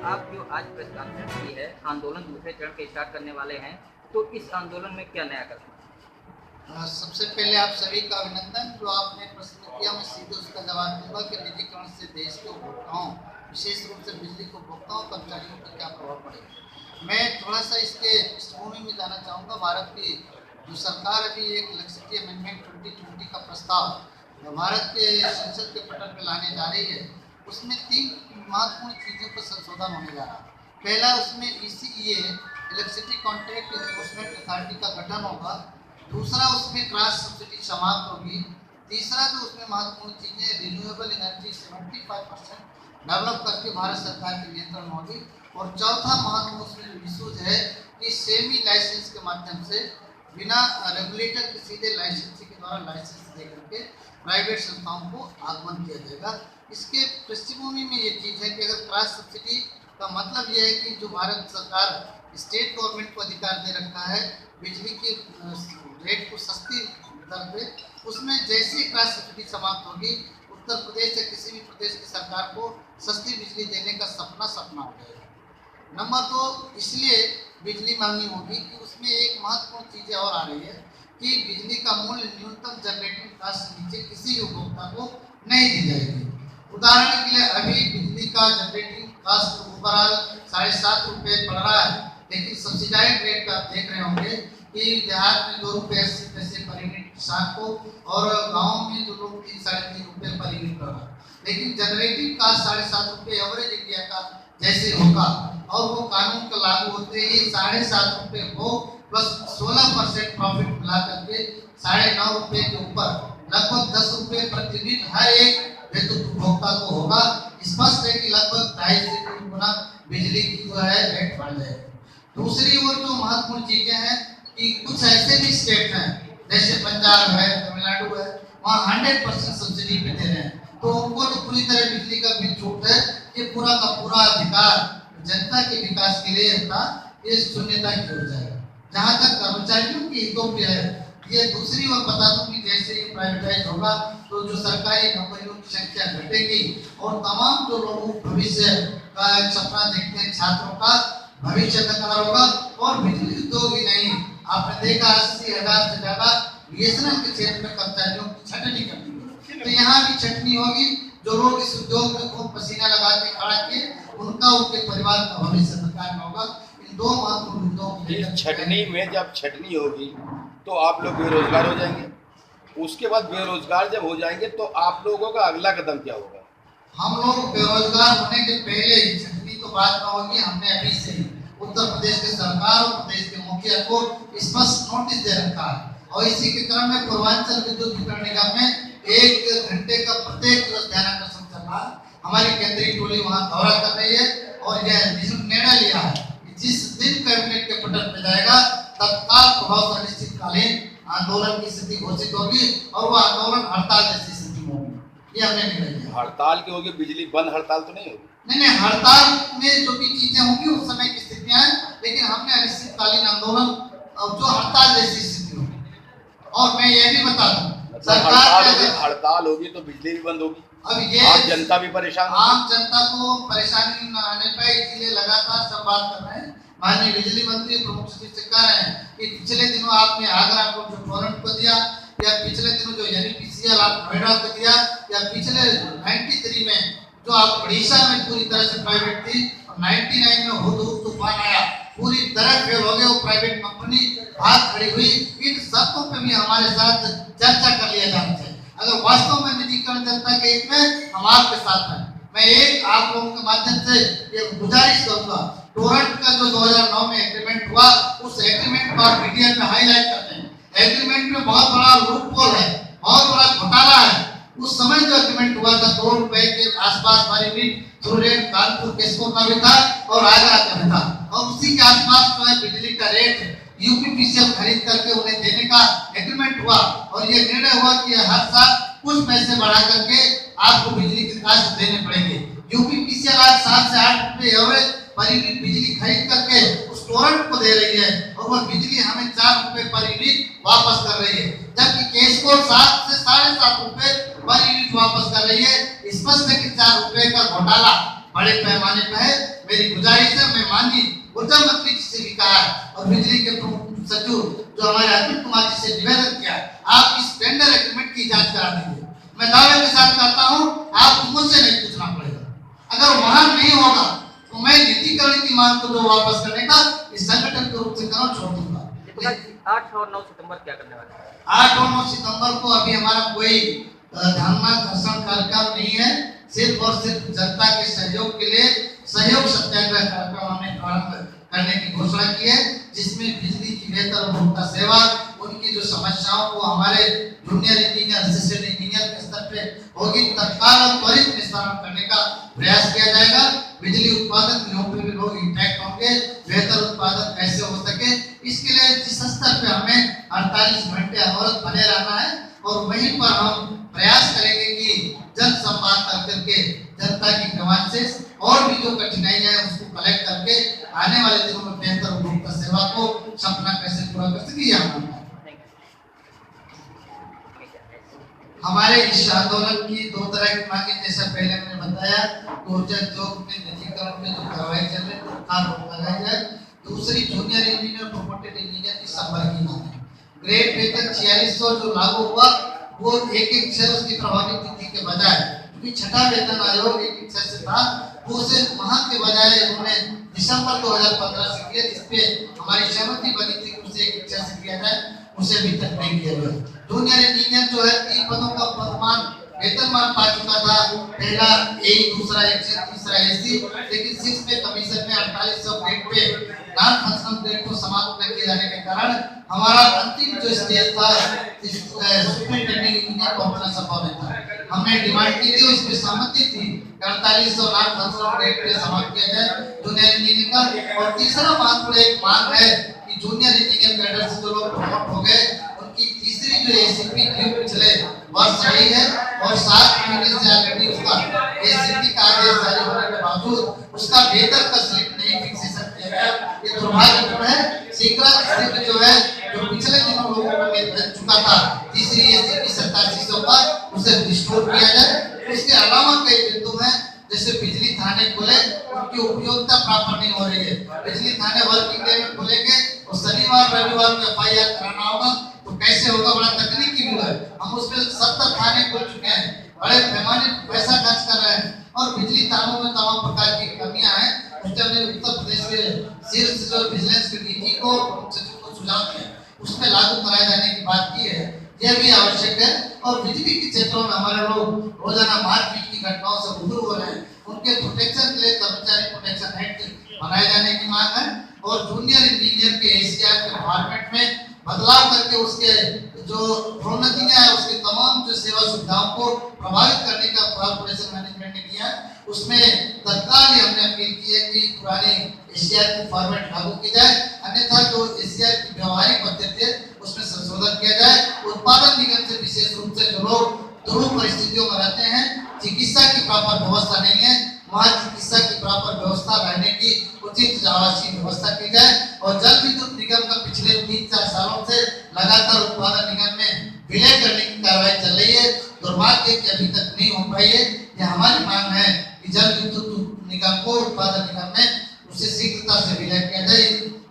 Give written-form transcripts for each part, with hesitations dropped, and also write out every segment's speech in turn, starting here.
आप जो आज प्रेस कॉन्फ्रेंस की है, आंदोलन दूसरे चरण के स्टार्ट करने वाले हैं, तो इस आंदोलन में क्या नया कदम? सबसे पहले आप सभी का अभिनंदन। जो आपने प्रश्न किया मैं सीधे उसका जवाब दूंगा कि निजीकरण से देश के उपभोक्ताओं, विशेष रूप से बिजली के उपभोक्ताओं कर्मचारियों पर क्या प्रभाव पड़ेगा। मैं थोड़ा सा इसके पृष्ठभूमि में जाना चाहूँगा। भारत की जो सरकार अभी एक इलेक्ट्रिसिटी अमेंडमेंट 2020 का प्रस्ताव भारत के संसद के पटल पर लाने जा रही है, उसमें 3 महत्वपूर्ण चीज़ों पर संशोधन होने जा रहा है। पहला, उसमें ECEA electricity contract enforcement authority का गठन होगा। दूसरा, उसमें क्रॉस सब्सिडी समाप्त होगी। तीसरा जो उसमें महत्वपूर्ण चीज़ है, रिन्यूएबल एनर्जी 75% डेवलप करके भारत सरकार के नियंत्रण होगी। और चौथा महत्वपूर्ण उसमें इशूज है कि सेमी लाइसेंस के माध्यम से बिना रेगुलेटर के सीधे लाइसेंसी के द्वारा लाइसेंस दे करके प्राइवेट संस्थाओं को आगमन किया जाएगा। इसके पृष्ठभूमि में ये चीज़ है कि अगर क्रॉस सब्सिडी का मतलब ये है कि जो भारत सरकार स्टेट गवर्नमेंट को अधिकार दे रखा है बिजली की रेट को सस्ती दर पे, उसमें जैसे ही क्रॉस सब्सिडी समाप्त होगी, उत्तर प्रदेश या किसी भी प्रदेश की सरकार को सस्ती बिजली देने का सपना हो जाएगा। नंबर 2, इसलिए बिजली महंगी होगी कि उसमें एक महत्वपूर्ण चीज़ और आ रही है कि बिजली का मूल्य न्यूनतम जनरेटिंग कास्ट से नीचे किसी उपभोक्ता को नहीं दी जाएगी। उदाहरण के लिए अभी बिजली का जनरेटिंग कास्ट ओवरऑल 7.5 रुपये पड़ रहा है, लेकिन सब्सिडाइज रेट पे आप देख रहे होंगे कि देहात में 2 रुपये 80 पैसे पर यूनिट किसान को, और गाँव में जो लोग 3-3.5 रुपये पर यूनिट कर रहा है। लेकिन जनरेटिंग कास्ट 7.5 रुपये एवरेज इंडिया का जैसे होगा, और वो कानून का लागू होते ही 7.5 रुपये हो प्लस 16% प्रॉफिट मिला करके 9.5 रुपये के ऊपर लगभग 10 रुपये प्रति यूनिट हर एक हेतु उपभोक्ता को होगा। स्पष्ट है कि लगभग 2.5 से 3 गुना बिजली की जो है रेट बढ़ जाएगी। दूसरी ओर जो महत्वपूर्ण चीजें हैं कि कुछ ऐसे भी स्टेट हैं जैसे पंजाब है, तमिलनाडु है, वहाँ 100% सब्सिडी पे दे रहे हैं, तो उनको तो पूरी तरह बिजली का बिल छूट है। ये पूरा का पूरा अधिकार जनता के विकास के लिए था, ये शून्यता की ओर जाएगा। जहाँ तक कर्मचारियों की हितों पे है, ये दूसरी ओर बता दूं कि जैसे ही प्राइवेटाइज होगा तो जो सरकारी नौकरियों की संख्या घटेगी, और तमाम जो लोग भविष्य का एक सपना देखते हैं, छात्रों का भविष्य अंधकार होगा। और बिजली उद्योग ही नहीं, आपने देखा 80,000 से ज्यादा बीएसएनएल के क्षेत्र में कर्मचारियों की छटनी करनी है, तो यहाँ भी छटनी होगी। जो लोग इस उद्योग में खूब पसीना लगा के खड़ा किए, उनका उनके परिवार का भविष्य अंधकार में होगा। इन 2 महत्वपूर्ण मुद्दों छटनी में जब छटनी होगी तो आप लोग बेरोजगार हो जाएंगे। उसके बाद बेरोजगार जब हो जाएंगे तो आप लोगों का अगला कदम क्या होगा? हम लोग बेरोजगार होने के पहले ही, छटनी तो बात में होगी, हमने अभी से ही उत्तर प्रदेश के सरकार और प्रदेश के मुखिया को स्पष्ट नोटिस दे रखा है। और इसी के क्रम में पूर्वांचल विद्युत वितरण निगम में 1 घंटे का प्रत्येक दिवस ध्यानाकर्षण चल रहा है। हमारी केंद्रीय टोली वहाँ दौरा कर रही है, और यह निर्णय लिया है कि जिस दिन कैबिनेट के पटल पर जाएगा तत्काल प्रभाव से अनिश्चितकालीन आंदोलन की स्थिति घोषित होगी, और वह आंदोलन हड़ताल जैसी स्थिति होगी। ये हमने निर्णय लिया। हड़ताल की होगी, बिजली बंद हड़ताल तो नहीं होगी? नहीं, हड़ताल में जो भी चीजें होंगी उस समय की स्थितियां हैं, लेकिन हमने अनिश्चितकालीन आंदोलन जो हड़ताल जैसी स्थिति होगी। और मैं ये भी बता दूं, हड़ताल होगी तो बिजली भी बंद होगी। अब ये आम जनता भी परेशान, आम जनता को परेशानी न आने पाए, इसलिए लगातार सब बात कर रहे हैं। माननीय बिजली मंत्री प्रमुख सचिव से कह रहे हैं कि पिछले दिनों आपने आगरा को जो टोरेंट को दिया, या पिछले दिनों जो NPCL आप नोएडा को दिया, या पिछले 93 में जो आप उड़ीसा में पूरी तरह से प्राइवेट थी, और 99 में हुदहुद तूफान आया, पूरी तरह फेल हो गए, वो प्राइवेट कंपनी भाग खड़ी हुई। इन सबको पे भी हमारे साथ चर्चा कर लिया जाना चाहिए। अगर वास्तव में निजीकरण जनता के हित में, हम आपके साथ हैं। मैं एक आप लोगों के माध्यम से ये गुजारिश करूंगा, टोरेंट का जो 2009 में एग्रीमेंट हुआ, उस एग्रीमेंट को मीडिया में हाईलाइट करते हैं। एग्रीमेंट में बहुत बड़ा लूपहोल है, बहुत बड़ा घोटाला है। उस समय जो एग्रीमेंट हुआ था 2 रुपए के आसपास वाली यूनिट सूरत, कानपुर, केसको का भी था, और आगरा का भी था, और उसी के आसपास जो है बिजली का रेट यूपीपीसीएल खरीद करके उन्हें देने का एग्रीमेंट हुआ। और ये निर्णय हुआ कि हर साल कुछ पैसे बढ़ा करके आपको बिजली के कास्ट देने पड़ेंगे। यूपीपीसीएल आज 7 से 8 रुपए एवरेज पर यूनिट बिजली खरीद करके उस टोरेंट को दे रही है, और वह बिजली हमें 4 रुपए पर यूनिट वापस कर रही है, जबकि केसको 7 से 7.5 रुपए पर यूनिट वापस कर रही है। स्पष्ट है कि 4 रुपए का घोटाला बड़े पैमाने पर है। मेरी गुजारिश है, मैं माननीय ऊर्जा मंत्री जी से भी कहा और बिजली के प्रमुख सचिव जो हमारे अरविंद कुमार जी से निवेदन किया, आप इस टेंडर एग्रीमेंट की जांच करा दीजिए। मैं दावे के साथ कहता हूँ, आप मुझसे नहीं पूछना पड़ेगा। अगर वहां नहीं होगा तो मैं निजीकरण की मांग को जो वापस करने का इस संगठन के रूप से करना छोड़ दूंगा। 8 और 9 सितंबर क्या करने वाले हैं? 8 और 9 सितंबर को अभी हमारा कोई ध्यानाकर्षण कार्यक्रम नहीं है, सिर्फ और सिर्फ जनता के सहयोग के लिए सहयोग सत्याग्रह कार्यक्रम हमने प्रारंभ करने की घोषणा की है, जिसमें बिजली की बेहतर उपभोक्ता सेवा, उनकी जो समस्याओं को हमारे जूनियर इंजीनियर, असिस्टेंट इंजीनियर के स्तर पे होगी, तत्काल और त्वरित निस्तारण करने का प्रयास किया जाएगा। बिजली उत्पादन गृहों पे भी लोग इंटैक्ट होंगे, बेहतर उत्पादन कैसे हो सके, इसके लिए जिस स्तर पे हमें 48 घंटे अनवरत बने रहना है और वहीं पर हम प्रयास करेंगे कि जन संवाद करके जनता की कमांड से और भी जो कठिनाइयां हैं उसको कलेक्ट करके आने वाले दिनों में बेहतर उपभोक्ता सेवा को सपना कैसे पूरा कर सके, यह मानना है। हमारे इस आंदोलन की 2 तरह की मांगे, जैसा पहले मैंने बताया, ऊर्जा उद्योग में निजीकरण में जो कार्रवाई चल रही है तत्काल रोक लगाई जाए। दूसरी, जूनियर इंजीनियर, प्रोमोटेड इंजीनियर की संवर्ग की मांग है। ग्रेड वेतन 4600 जो लागू हुआ वो एक से उसकी प्रभावी तिथि के बजाय, क्योंकि छठा वेतन आयोग 1 से था, वो उसे वहां के बजाय उन्होंने दिसंबर 2015 से किया, जिसपे हमारी सहमति बनी थी कि उसे 1 से किया जाए, उसे अभी तक नहीं किया गया। जूनियर इंजीनियर जो है 3 पदों का वेतनमान पा चुका था, पहला ए, दूसरा एक्स, तीसरा एसी, लेकिन 6 पे कमीशन में 4800 grade pay non functional grade को समाप्त न किए जाने के कारण हमारा अंतिम जो स्टेज था सुपरिटेंडिंग इंजीनियर पहुंचना संभव नहीं था। हमने डिमांड की थी, उस पे सहमति थी 4800 नॉन फंक्शनल ग्रेड पे समाप्त किया जाए जूनियर इंजीनियर का। और तीसरा महत्वपूर्ण एक मांग है कि जूनियर इंजीनियर कैडर से जो लोग प्रमोट हो गए उनकी तीसरी जो एसीपी ड्यू पिछले वर्ष रही है और 7 महीने से ऑलरेडी उसका एसीपी का आदेश जारी होने के बावजूद उसका वेतन का स्लिप नहीं फिक्सेशन किया गया, ये दुर्भाग्यपूर्ण है। शीघ्र स्लिप जो है जो पिछले दिनों लोगों को मिल चुका था तीसरी एसीपी 8700 का, उसे रिस्टोर किया जाए। इसके अलावा कई बिंदु हैं, जैसे बिजली थाने खुले, उनकी उपयोगिता प्रॉपर नहीं हो रही है। बिजली थाने वर्किंग डे में खुलेंगे और शनिवार रविवार को एफआईआर कराना होगा, तो कैसे होगा? बड़ा तकनीकी भी है। हम उस पर 70 थाने खुल चुके हैं, बड़े पैमाने पैसा खर्च कर रहे हैं और बिजली तारों में तमाम प्रकार की कमियां हैं। उसके हमने उत्तर प्रदेश के शीर्ष जो विजिलेंस के डीजी को सचिव को सुझाव दिया, उसमें लागू कराए जाने की बात की है, यह भी आवश्यक है। और बिजली के क्षेत्रों में हमारे लोग रोजाना मारपीट की घटनाओं से गुजर हो रहे हैं, उनके प्रोटेक्शन के लिए कर्मचारी प्रोटेक्शन एक्ट बनाए जाने की मांग है। और जूनियर इंजीनियर के एसीआर के फॉर्मेट में बदलाव करके उसके जो प्रोन्नतियां है, उसके तमाम जो सेवा सुविधाओं को प्रभावित करने का कॉर्पोरेशन मैनेजमेंट ने किया, उसमें तत्काल हमने अपील की है कि पुराने एसीआर की फॉर्मेट लागू की जाए, अन्यथा जो एसीआर की व्यवहारिक पद्धति है उसमें संशोधन किया जाए। उत्पादन निगम से विशेष रूप से जो लोग दुर्गम परिस्थितियों में रहते हैं, चिकित्सा की प्रॉपर व्यवस्था नहीं है, वहाँ चिकित्सा की प्रॉपर व्यवस्था रहने की उचित आवासीय व्यवस्था की जाए। और जल विद्युत निगम का पिछले 3-4 सालों से लगातार उत्पादन निगम में विलय करने की कार्रवाई चल रही है, दुर्भाग्य की अभी तक नहीं हो पाई है। यह हमारी मांग है कि जल विद्युत निगम को उत्पादन निगम में उसे शीघ्रता से विलय किया जाए।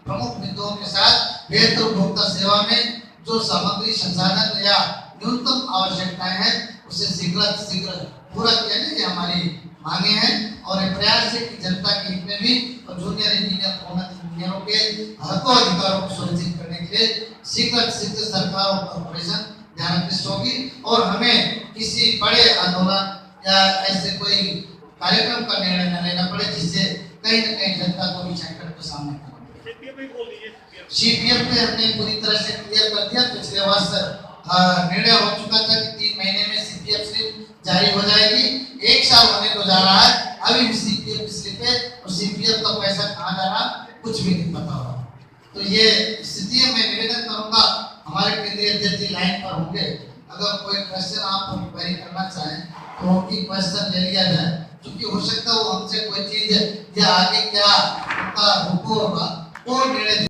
प्रमुख बिंदुओं के साथ बेहतर उपभोक्ता सेवा में जो सामग्री संसाधन या न्यूनतम आवश्यकताएं हैं उसे शीघ्र पूरा किया जाए, ये हमारी मांगे हैं। और ये प्रयास है कि जनता के हित में भी और जूनियर इंजीनियर प्रोन्नत इंजीनियरों के हकों अधिकारों को सुनिश्चित करने के लिए शीघ्र सरकार और कॉर्पोरेशन ध्यानाकृष्ट होगी। और हमें किसी बड़े आंदोलन या ऐसे कोई कार्यक्रम का निर्णय न लेना पड़े जिससे कहीं न कहीं जनता को भी संकट का सामना करना पड़े। सीपीएफ पे हमने पूरी तरह से क्लियर कर दिया। पिछले वर्ष निर्णय हो चुका था कि 3 महीने में सीपीएफ स्लिप जारी हो जाएगी, 1 साल होने को जा रहा है, अभी भी सीपीएफ स्लिप है और सीपीएफ का पैसा कहाँ जा रहा कुछ भी नहीं पता हो रहा। तो ये स्थिति है। मैं निवेदन करूंगा, हमारे केंद्रीय अध्यक्ष लाइन पर होंगे, अगर कोई क्वेश्चन आप क्वेरी करना चाहें तो उनकी क्वेश्चन ले लिया जाए, क्योंकि हो सकता है वो हमसे कोई चीज या आगे क्या उनका रुको होगा वो निर्णय